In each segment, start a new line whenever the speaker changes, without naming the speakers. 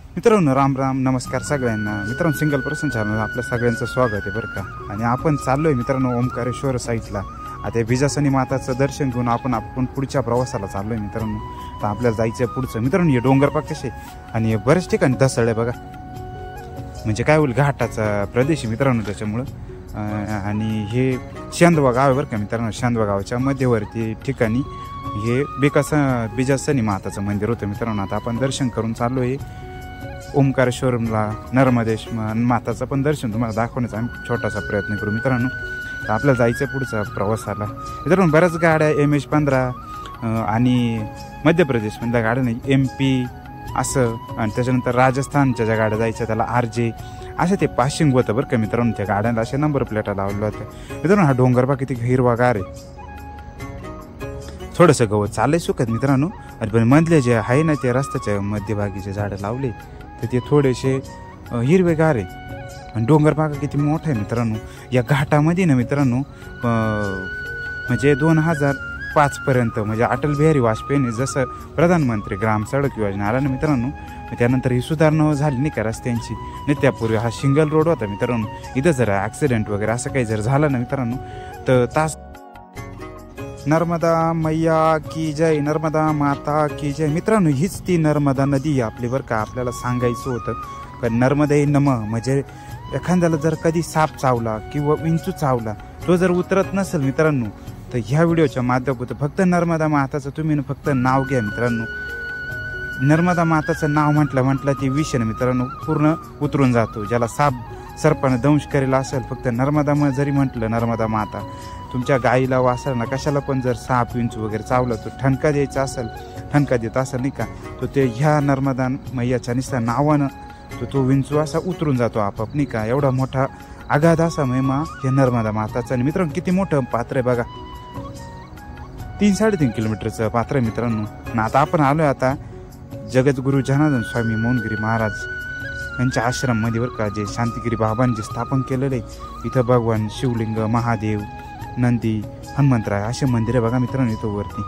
मित्रांनो राम राम नमस्कार सगळ्यांना। मित्रांनो सिंगल पर्सन चॅनल आपल्या सगळ्यांचं स्वागत आहे बरं का। आणि आपण चाललोय मित्रांनो ओंकारेश्वर साईडला। आता बिजासनी माताचं दर्शन घेऊन आपण पुढच्या प्रवासाला चाललोय मित्रांनो। तर आपल्याला जायचं पुढचं मित्रांनो। हे डोंगर पाक कसे आणि बरेच ठिकाणी दसळे बघा, म्हणजे काय होईल घाटाचा प्रदेश मित्रांनो त्याच्यामुळं। आणि हे शांदवा गाव आहे बरं का मित्रांनो। शांदवा गावाच्या मध्यवर्ती ठिकाणी हे बिजासनी माताचं मंदिर होतं मित्रांनो। आता आपण दर्शन करून चाललोय ओंकारेश्वरला। नर्मदेश माताचं पण दर्शन तुम्हाला दाखवण्याचा आम्ही छोटासा प्रयत्न करू मित्रांनो। तर आपल्याला जायचं पुढचा प्रवासाला मित्रांनो। बऱ्याच गाड्या MH15 आणि मध्य प्रदेशमधल्या गाड्या नाही MP असं, आणि त्याच्यानंतर राजस्थानच्या ज्या गाड्या जायच्या त्याला RJ असं ते पासिंग होतं बरं का मित्रांनो। त्या गाड्यांना असे नंबर प्लेटा लावल्या होत्या मित्रांनो। हा डोंगर बा किती हिरवागार आहे, थोडंसं गवत चाललंय सुकत मित्रांनो। आणि पण मधले जे आहे ना ते रस्त्याच्या मध्यभागी झाडं लावले तर ते थोडेसे हिरवेगार आहे। आणि डोंगर भाग किती मोठा आहे मित्रांनो। या घाटामध्ये ना मित्रांनो म्हणजे 2005 पर्यंत म्हणजे अटल बिहारी वाजपेयीने जसं प्रधानमंत्री ग्राम सडक योजना आला ना मित्रांनो, त्यानंतर ही सुधारणा झाली नाही का रस्त्यांची। नाही त्यापूर्वी हा सिंगल रोड होता मित्रांनो। इथं जर ॲक्सिडेंट वगैरे असं काही जर झालं ना मित्रांनो तर तास नर्मदा मैया की जय, नर्मदा माता की जय मित्रांनो। हीच ती नर्मदा नदी आपली बरं का। आपल्याला सांगायचं होतं का नर्मदे नम, म्हणजे एखाद्याला जर कधी साप चावला किंवा विंचू चावला तो जर उतरत नसेल मित्रांनो तर ह्या व्हिडिओच्या माध्यमातून फक्त नर्मदा माताचं तुम्ही फक्त नाव घ्या मित्रांनो। नर्मदा माताचं नाव म्हटलं ती विष मित्रांनो पूर्ण उतरून जातो। ज्याला साप सर्पानं दंश करेला असेल फक्त नर्मदा जरी म्हटलं नर्मदा माता, तुमच्या गाईला वासरला कशाला पण जर साप विंचू वगैरे चावलं तो ठणका द्यायचा असेल, ठणका देत असेल नाही का, तो ते ह्या नर्मदा मैयाच्या निस्ता नावानं तो विंचू असा उतरून जातो आपाप नाही का। एवढा मोठा अगाध असा महिमा हे नर्मदा माताचा। आणि मित्रांनो किती मोठं पात्र आहे बघा, 3-3.5 किलोमीटरचं पात्र आहे मित्रांनो। आणि आता आपण आलोय आता जगद्गुरु जनार्दन स्वामी मौनगिरी महाराज यांच्या आश्रममध्ये बरं का, जे शांतिगिरी बाबांनी स्थापन केलेलं आहे। इथं भगवान शिवलिंग, महादेव, नंदी, हनुमंतराय असे मंदिर आहे बघा मित्रांनो इथं वरती।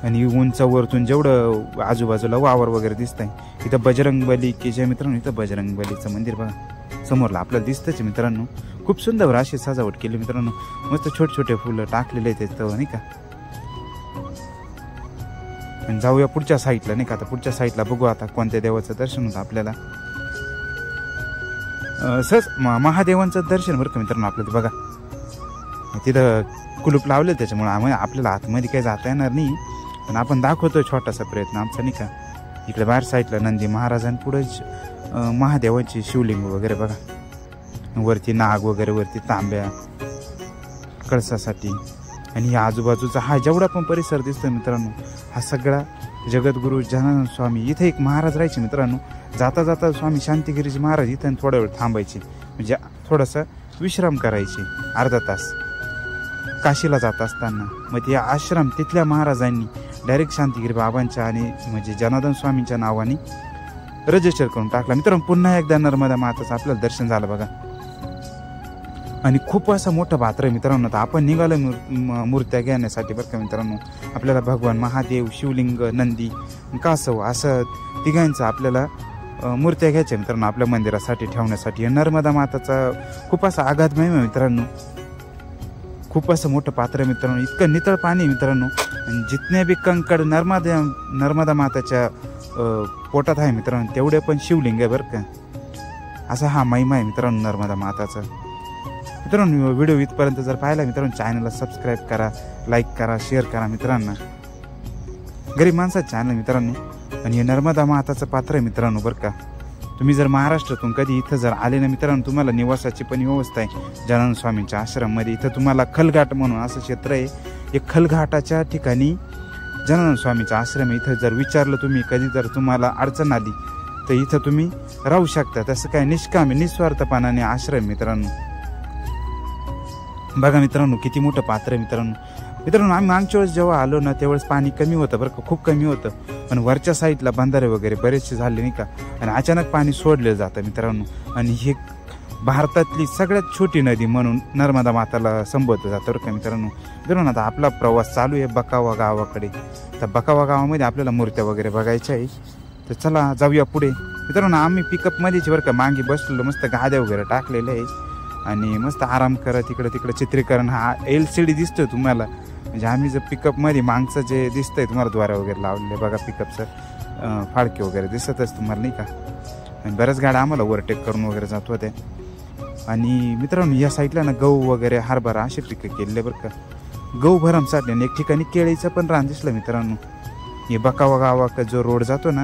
आणि उंचावरतून जेवढं आजूबाजूला वावर वगैरे दिसत आहे इथं बजरंगबली की जे मित्रांनो, इथं बजरंगबलीचं मंदिर बघा समोरला आपल्याला दिसतंच मित्रांनो। खूप सुंदर अशी सजावट केली मित्रांनो, मस्त छोटे छोटे फुलं टाकलेले आहेत तिथं नाही का। आणि जाऊया पुढच्या साईडला नाही का। आता पुढच्या साईडला बघू आता कोणत्या देवाचं दर्शन होतं आपल्याला। सहज महादेवांचं दर्शन बरं का मित्रांनो आपल्याला बघा। तिथं कुलूप लावले त्याच्यामुळे आपल्याला आतमध्ये काही जाता येणार नाही, पण आपण दाखवतोय छोटासा प्रयत्न आमचा नाही का। इकडे बाहेर साईडला नंदी महाराजांपुढेच महादेवांची शिवलिंग वगैरे बघा, वरती नाग वगैरे, वरती तांब्या कळसासाठी। आणि या आजूबाजूचा हा जेवढा पण परिसर दिसतोय मित्रांनो हा सगळा जगद्गुरु जनार्दन स्वामी। इथे एक महाराज राहायचे मित्रांनो, जाता जाता स्वामी शांतिगिरीजी महाराज इथं थोडा वेळ थांबायचे, म्हणजे थोडासा विश्राम करायचे अर्धा तास काशीला जात असताना। मग ते आश्रम तिथल्या महाराजांनी डायरेक्ट शांतिगिरी बाबांच्या आणि म्हणजे जनार्दन स्वामींच्या नावाने रजिस्टर करून टाकला मित्रांनो। पुन्हा एकदा नर्मदा माताचं आपल्याला दर्शन झालं बघा। आणि खूप असं मोठं पात्र आहे मित्रांनो। तर आपण निघालो मूर्त्या घेण्यासाठी बरं का मित्रांनो। आपल्याला भगवान महादेव, शिवलिंग, नंदी, कासव असं तिघांचं आपल्याला मूर्त्या घ्यायच्या मित्रांनो आपल्या मंदिरासाठी ठेवण्यासाठी। नर्मदा माताचा खूप असा अगाध महिमा मित्रांनो, खूप असं मोठं पात्र आहे मित्रांनो। इतकं नितळ पाणी मित्रांनो, आणि जितने बी कंकड नर्मदा माताच्या पोटात आहे मित्रांनो तेवढे पण शिवलिंग आहे बरं का। असा हा महिमा आहे मित्रांनो नर्मदा माताचा। मित्रांनो व्हिडिओ इथपर्यंत जर पाहिला मित्रांनो चॅनलला सबस्क्राईब करा, लाईक करा, शेअर करा मित्रांनो। गरीब माणसाचं चॅनल मित्रांनो। आणि हे नर्मदा माताचं पात्र आहे मित्रांनो बरं का। तुम्ही जर महाराष्ट्रातून कधी इथं जर आले ना मित्रांनो तुम्हाला निवासाची पण व्यवस्था आहे जनार्दन स्वामींच्या आश्रममध्ये। इथं तुम्हाला खलघाट म्हणून असं क्षेत्र आहे, एक खलघाटाच्या ठिकाणी जनार्दन स्वामींचा आश्रम आहे। इथं जर विचारलं तुम्ही कधी जर तुम्हाला अडचण आली तर इथं तुम्ही राहू शकता। तसं काय निष्कामी निस्वार्थपणाने आश्रम मित्रांनो बघा मित्रांनो किती मोठं पात्र आहे मित्रांनो। आम्ही मागच्या वेळेस जेव्हा आलो ना त्यावेळेस पाणी कमी होतं बरं का, खूप कमी होतं। पण वरच्या साईडला बंधारे वगैरे बरेचसे झाले नाही का, आणि अचानक पाणी सोडलं जातं मित्रांनो। आणि हे भारतातली सगळ्यात छोटी नदी म्हणून नर्मदा माताला संबोधलं जातं बरं का मित्रांनो। आता आपला प्रवास चालू आहे बकावा गावाकडे। तर बकावा गावामध्ये आपल्याला मूर्त्या वगैरे बघायच्या आहे। तर चला जाऊया पुढे मित्रांनो. आम्ही पिकअपमध्येच बरं का मागे बसलेलो, मस्त गाद्या वगैरे टाकलेलं आहे आणि मस्त आराम करत इकडं तिकडं चित्रीकरण. हा LCD दिसतोय तुम्हाला, म्हणजे आम्ही जर पिकअपमध्ये मागचं जे दिसतंय तुम्हाला द्वारा वगैरे लावलेलं बघा, पिकअपचं फाळके वगैरे दिसतच तुम्हाला नाही का. आणि बऱ्याच गाड्या आम्हाला ओव्हरटेक करून वगैरे जात होत्या. आणि मित्रांनो या साईडला ना गहू वगैरे हरभरा असे पिकं केलेले बरं का. गहू भरमसाठी आणि एक ठिकाणी केळीचं पण रान दिसलं मित्रांनो. हे बकावा गावाचा जो रोड जातो ना,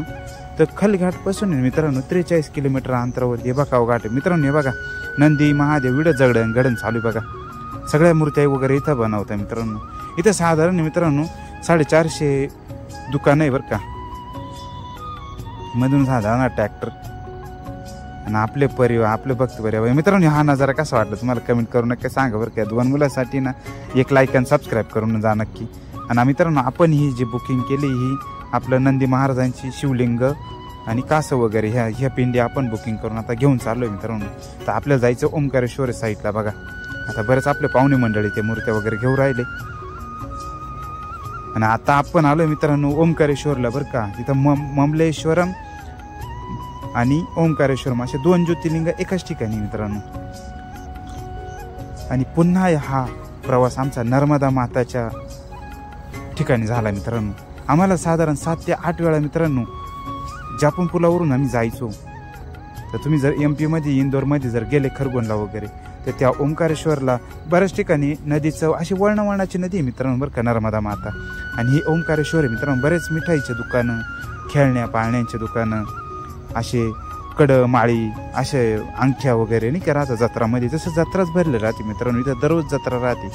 तर खलघाटपासून मित्रांनो 43 किलोमीटर अंतरावर हे बकावा घाट आहे मित्रांनो. हे बघा नंदी महादेव इडं जगडण चालू बघा. सगळ्या मूर्त्या वगैरे इथं बनवतात मित्रांनो. इथं साधारण मित्रांनो 450 दुकानं आहे बरं का. मधून साधारण ट्रॅक्टर आणि आपले परिवार आपले भक्त परिवार. मित्रांनो हा नजारा कसा वाटला तुम्हाला कमेंट करून नक्की सांगा बरं का. 2 मुलासाठी ना एक लाईक आणि सबस्क्राईब करून जा नक्की. आणि मित्रांनो आपण ही जी बुकिंग केली ही आपलं नंदी महाराजांची शिवलिंग आणि कासव वगैरे ह्या पिंडी आपण बुकिंग करून आता घेऊन चाललो आहे मित्रांनो. तर आपल्याला जायचं ओंकारेश्वर साईडला बघा. आता बरेच आपले पाहुणे मंडळी ते मूर्त्या वगैरे घेऊन राहिले. आणि आता आपण आलो मित्रांनो ओंकारेश्वरला बरं का. तिथं ममलेश्वरम आणि ओंकारेश्वरम असे 2 ज्योतिर्लिंग एकाच ठिकाणी मित्रांनो. आणि पुन्हा हा प्रवास आमचा नर्मदा माताच्या ठिकाणी झाला मित्रांनो. आम्हाला साधारण 7 ते 8 वेळा मित्रांनो जापून पुलावरून आम्ही जायचो. तर तुम्ही जर MP मध्ये इंदोरमध्ये जर गेले खरगोनला वगैरे तर त्या ओंकारेश्वरला बऱ्याच ठिकाणी नदीचं अशी वळणावळणाची नदी आहे मित्रांनो बरं का नर्मदा माता. आणि ही ओंकारेश्वर आहे मित्रांनो. बरेच मिठाईचे दुकानं, खेळण्या पाळण्यांचे दुकानं, असे कडं माळी असे अंगठ्या वगैरे नाही का राहतात जत्रामध्ये. तसं जत्राच भरले राहते मित्रांनो. इथं दररोज जत्रा राहते.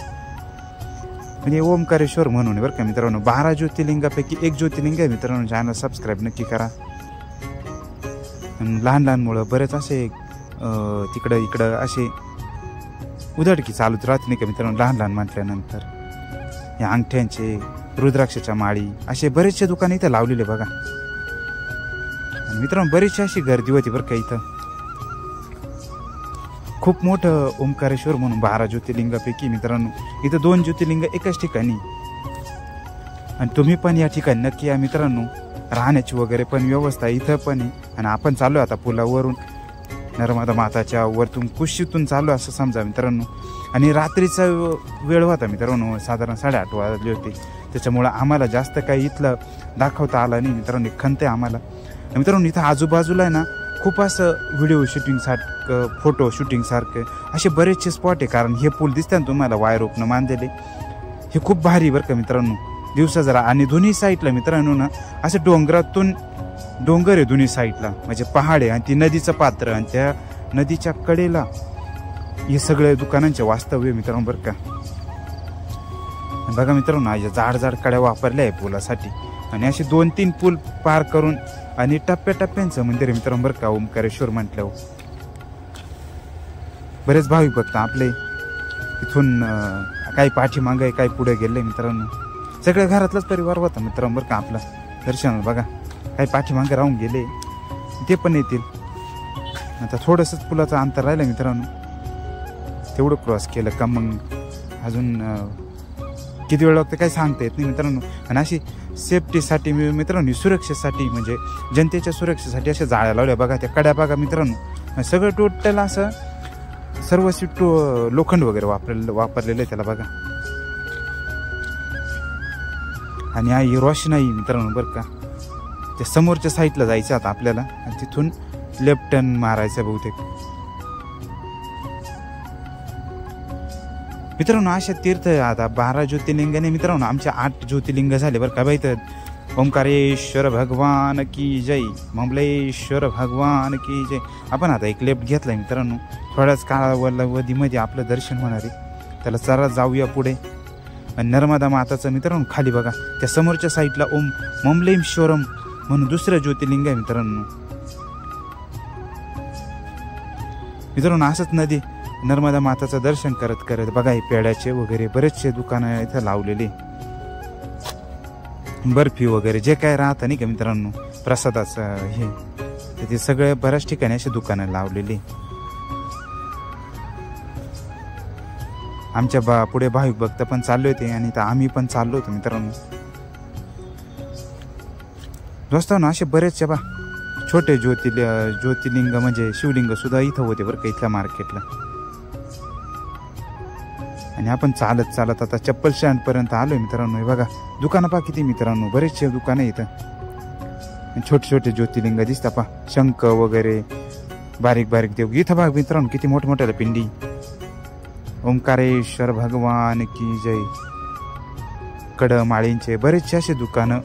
म्हणजे ओंकारेश्वर म्हणून बरं का मित्रांनो. 12 ज्योतिर्लिंगापैकी एक ज्योतिर्लिंग आहे मित्रांनो. चॅनल सबस्क्राईब नक्की करा. लहान लहान मुलं बरेच असे तिकडं इकडं असे उधडकी चालूच राहते नाही का मित्रांनो. लहान लहान म्हटल्यानंतर या अंगठ्यांचे, रुद्राक्षाच्या माळी असे बरेचसे दुकान इथं लावलेले बघा. आणि मित्रांनो बरीचशी अशी गर्दी होती बरं का इथं. खूप मोठं ओंकारेश्वर म्हणून 12 ज्योतिर्लिंगापैकी मित्रांनो इथं 2 ज्योतिर्लिंग एकाच ठिकाणी. आणि तुम्ही पण या ठिकाणी नक्की या मित्रांनो. राहण्याची वगैरे पण व्यवस्था इथं पण आहे. आणि आपण चालू आता पुलावरून नर्मदा माताच्या वरतून कुशीतून चालू असं समजा मित्रांनो. आणि रात्रीचा वेळ होता मित्रांनो, साधारण 8:30 वाजले होते. त्याच्यामुळं आम्हाला जास्त काही इथलं दाखवता आलं नाही मित्रांनो. खंत आहे आम्हाला मित्रांनो. इथं आजूबाजूला आहे ना खूप असं व्हिडिओ शूटिंगसारखं, फोटो शूटिंगसारखं असे बरेचसे स्पॉट आहे. कारण हे पूल दिसतात ना तुम्हाला वायर रोपणं बांधलेले, हे खूप भारी बरं का मित्रांनो दिवसा जरा. आणि दोन्ही साईडला मित्रांनो ना असं डोंगरातून डोंगर आहे दोन्ही साईडला, म्हणजे पहाड आहे आणि ती नदीचं पात्र. आणि त्या नदीच्या कडेला हे सगळे दुकानांचे वास्तव्य मित्रांनो बरं का. बघा मित्रांनो या जाड कड्या वापरल्या आहे पुलासाठी. आणि असे 2-3 पूल पार करून आणि टप्प्याटप्प्यांचं मंदिर आहे मित्रांनो बरं का ओंकारेश्वर म्हटल्यावर. बरेच भाविक भक्त आपले इथून काही पाठीमागे काही पुढे गेले मित्रांनो. सगळ्या घरातलाच परिवार होता मित्रांनो बरं का आपला दर्शन बघा. काही पाठीमागे राहून गेले ते पण येतील. आता थोडंसंच पुलाचं अंतर राहिलं मित्रांनो, तेवढं क्रॉस केलं का मग अजून किती वेळ लागतं काही सांगता येत नाही मित्रांनो. आणि अशी सेफ्टीसाठी मित्रांनो, सुरक्षेसाठी म्हणजे जनतेच्या सुरक्षेसाठी अशा जाळ्या लावल्या बघा. त्या कड्या बघा मित्रांनो, सगळं टोटल असं सर्व लोखंड वगैरे वापरलेलं आहे त्याला बघा. आणि ही रोशनाई मित्रांनो बरं का. त्या समोरच्या साईडला जायचं आता आपल्याला आणि तिथून लेफ्ट टर्न मारायचं बहुतेक मित्रांनो. अशा तीर्थ आता 12 ज्योतिर्लिंगाने मित्रांनो आमच्या 8 ज्योतिर्लिंग झाले बरं का. बाई तर ओंकारेश्वर भगवान की जय, ममलेश्वर भगवान की जय. आपण आता एक लेफ्ट घेतलाय मित्रांनो. थोड्याच कालावधीमध्ये आपलं दर्शन होणार आहे. त्याला जरा जाऊया पुढे. आणि नर्मदा माताचं मित्रांनो खाली बघा त्या समोरच्या साईडला ममलेश्वरम म्हणून दुसरं ज्योतिर्लिंग आहे मित्रांनो. मित्रांनो असंच नदी नर्मदा माताचं दर्शन करत करत बघा हे पेड्याचे वगैरे बरेचसे दुकानं इथं लावलेले, बर्फी वगैरे जे काय राहतं नाही का मित्रांनो प्रसादाचं हे, तर ते सगळे बऱ्याच ठिकाणी असे दुकानं लावलेली. आमच्या पुढे भाविक भक्त पण चालले होते आणि आम्ही पण चाललो होतो मित्रांनो. दोस्तांनो असे बरेचसे छोटे ज्योतिर्लिंग म्हणजे शिवलिंग सुद्धा इथं होते बरं का, इथल्या मार्केटला. आणि आपण चालत चालत आता चप्पल स्टँड पर्यंत आलोय मित्रांनो. हे बघा दुकानं पहा किती मित्रांनो, बरेचसे दुकानं इथं. छोटे छोटे ज्योतिर्लिंग दिसता पहा, शंख वगैरे, बारीक बारीक देव. इथं बघा मित्रांनो किती मोठमोठ्या पिंडी. ओंकारेश्वर भगवान की जय. कडमाळींचे बरेचसे असे दुकानं,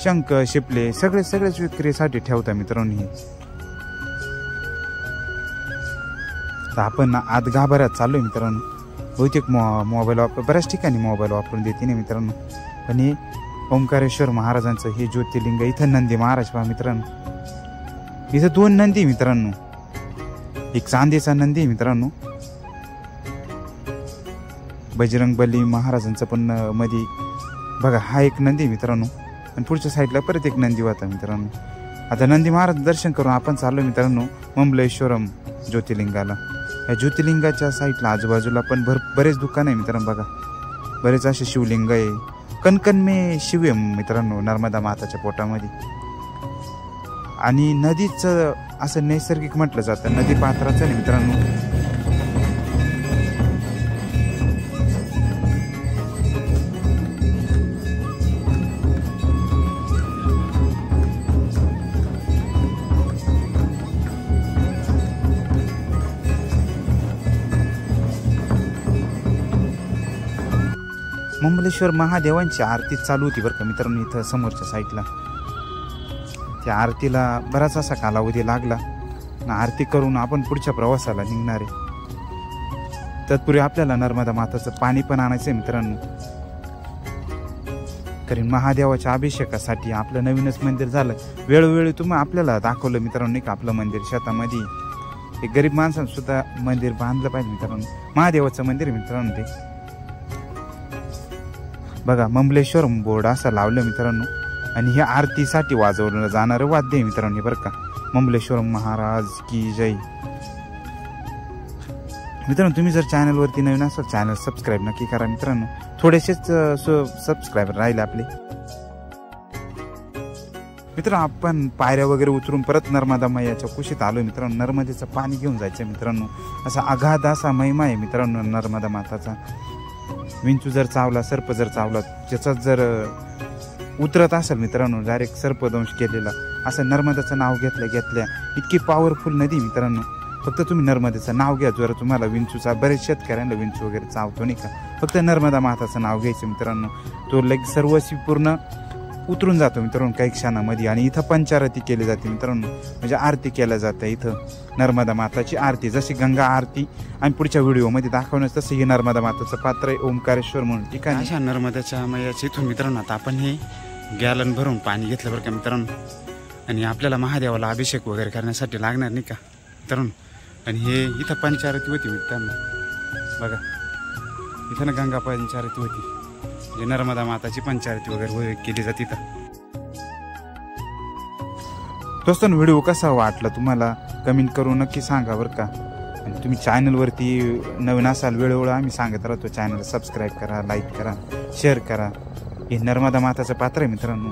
शंख शिपले सगळेच विक्रीसाठी ठेवता मित्रांनो. हे तर आपण आत गाभाऱ्यात चाललोय मित्रांनो. बहुतेक मोबाईल बऱ्याच ठिकाणी मोबाईल वापरून देते ना मित्रांनो. पण हे ओंकारेश्वर महाराजांचं हे ज्योतिर्लिंग. इथं नंदी महाराज पहा मित्रांनो. इथं 2 नंदी मित्रांनो. एक चांदीचा नंदी मित्रांनो, बजरंगबली महाराजांचं पण मध्ये बघा हा एक नंदी मित्रांनो. आणि पुढच्या साईडला परत एक नंदी होता मित्रांनो. आता नंदी महाराज दर्शन करून आपण चाललो मित्रांनो मंबलेश्वरम ज्योतिर्लिंगाला. या ज्योतिर्लिंगाच्या साईडला आजूबाजूला पण बरेच दुकान आहे मित्रांनो. बघा बरेच असे शिवलिंग आहे. कणकण में शिव आहे मित्रांनो नर्मदा माताच्या पोटामध्ये. आणि नदीचं असं नैसर्गिक म्हटलं जातं, नदी पात्राचं आहे मित्रांनो. मंबलेश्वर महादेवांची आरती चालू होती बरं का मित्रांनो इथं समोरच्या साईडला. त्या आरतीला बराच असा कालावधी लागला. आरती करून आपण पुढच्या प्रवासाला निघणार आहे. तत्पूर्वी आपल्याला नर्मदा माताचं पाणी पण आणायचं आहे मित्रांनो. कारण महादेवाच्या अभिषेकासाठी आपलं नवीनच मंदिर झालं. वेळोवेळी तुम्ही आपल्याला दाखवलं मित्रांनो नाही का आपलं मंदिर शेतामध्ये. एक गरीब माणसानं सुद्धा मंदिर बांधलं पाहिजे मित्रांनो. महादेवाचं मंदिर मित्रांनो ते बघा मंबलेश्वर बोर्ड असं लावलं मित्रांनो. आणि हे आरतीसाठी वाजवलं जाणारं वाद्य आहे मित्रांनो बरं का. मंबलेश्वर महाराज की जय. मित्रांनो तुम्ही जर चॅनलवरती नवीन असाल चॅनल सबस्क्राईब नक्की करा मित्रांनो. थोडेसेच सबस्क्रायबर राहिले आपले. मित्रांनो आपण पायऱ्या वगैरे उतरून परत नर्मदा मैयाच्या कुशीत आलो मित्रांनो. नर्मदेचं पाणी घेऊन जायचं मित्रांनो. असा अगाध असा महिमा आहे मित्रांनो नर्मदा माताचा. विंचू जर चावला, सर्प जर चावला, त्याचा जर उतरत असेल मित्रांनो डायरेक्ट सर्पदंश केलेला, असं नर्मदाचं नाव घेतल्या इतकी पॉवरफुल नदी मित्रांनो. फक्त तुम्ही नर्मदेचं नाव घ्या. जर तुम्हाला विंचूचा, बरेच शेतकऱ्यांना विंचू वगैरे चावतो नाही का, फक्त नर्मदा माताचं नाव घ्यायचं मित्रांनो. तो लगेच सर्वस्वी पूर्ण उतरून जातो मित्रांनो काही क्षणामध्ये. आणि इथं पंचारती केली जाते मित्रांनो, म्हणजे आरती केल्या जाते इथं नर्मदा माताची आरती. जशी गंगा आरती आणि पुढच्या व्हिडिओमध्ये दाखवण्यास तसं हे नर्मदा माताचं पात्र आहे ओंकारेश्वर म्हणून ठिकाणी. अशा नर्मदाच्या मैयाच्या इथून मित्रांनो आता आपण हे गॅलन भरून पाणी घेतलं बरं का मित्रांनो. आणि आपल्याला महादेवाला अभिषेक वगैरे करण्यासाठी लागणार नाही का मित्रांनो. आणि हे इथं पंचारती होती मित्रांनो. बघा इथं ना गंगा पंचारती होती, म्हणजे नर्मदा माताची पंचारती वगैरे केली जाते इथं. दोस्तांनो व्हिडिओ कसा वाटला तुम्हाला कमेंट करून नक्की सांगा बरं का. आणि तुम्ही चॅनलवरती नवीन असाल वेळोवेळी आम्ही सांगत राहतो चॅनल सबस्क्राईब करा, लाईक करा, शेअर करा. हे नर्मदा माताचं पात्र आहे मित्रांनो.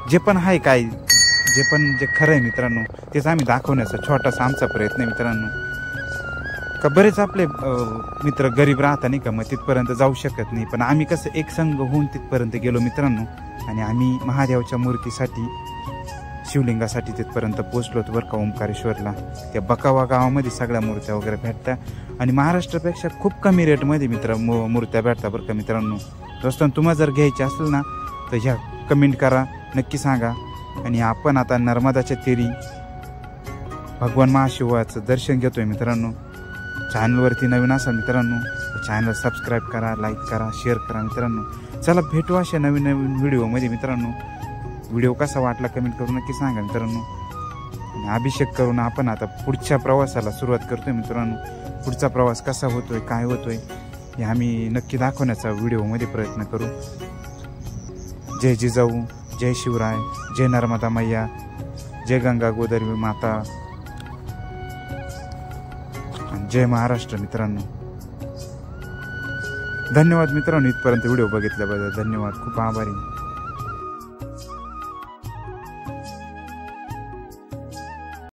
जे पण आहे काय जे खरं आहे मित्रांनो तेच आम्ही दाखवण्याचा छोटासा आमचा प्रयत्न आहे मित्रांनो. का बरेच आपले मित्र गरीब राहता नाही का, मग तिथपर्यंत जाऊ शकत नाही. पण आम्ही कसं एक संघ होऊन तिथपर्यंत गेलो मित्रांनो. आणि आम्ही महादेवाच्या मूर्तीसाठी, शिवलिंगासाठी तिथपर्यंत पोहोचलो होतो बरं का ओंकारेश्वरला. त्या बकावा गावामध्ये सगळ्या मूर्त्या वगैरे भेटतात. आणि महाराष्ट्रापेक्षा खूप कमी रेटमध्ये मूर्त्या भेटतात बरं का मित्रांनो. दोस्तांनो तुम्हाला जर घ्यायची असेल ना तर ह्या कमेंट करा, नक्की सांगा. आणि आपण आता नर्मदाच्या तीरी भगवान महाशिवाचं दर्शन घेतोय मित्रांनो. चॅनलवरती नवीन असाल मित्रांनो चॅनल सबस्क्राईब करा, लाईक करा, शेअर करा मित्रांनो. चला भेटू अशा नवीन व्हिडिओमध्ये मित्रांनो. व्हिडिओ कसा वाटला कमेंट करून नक्की सांगा मित्रांनो. आणि अभिषेक करून आपण आता पुढच्या प्रवासाला सुरुवात करतोय मित्रांनो. पुढचा प्रवास कसा होतोय, काय होतोय हे आम्ही नक्की दाखवण्याचा व्हिडिओमध्ये प्रयत्न करू. जय जिजाऊ, जय शिवराय, जय नर्मदा मैया, जय गंगा गोदावरी माता, जय महाराष्ट्र मित्रांनो. धन्यवाद मित्रांनो, इथपर्यंत व्हिडिओ बघितल्याबद्दल धन्यवाद. खूप आभारी.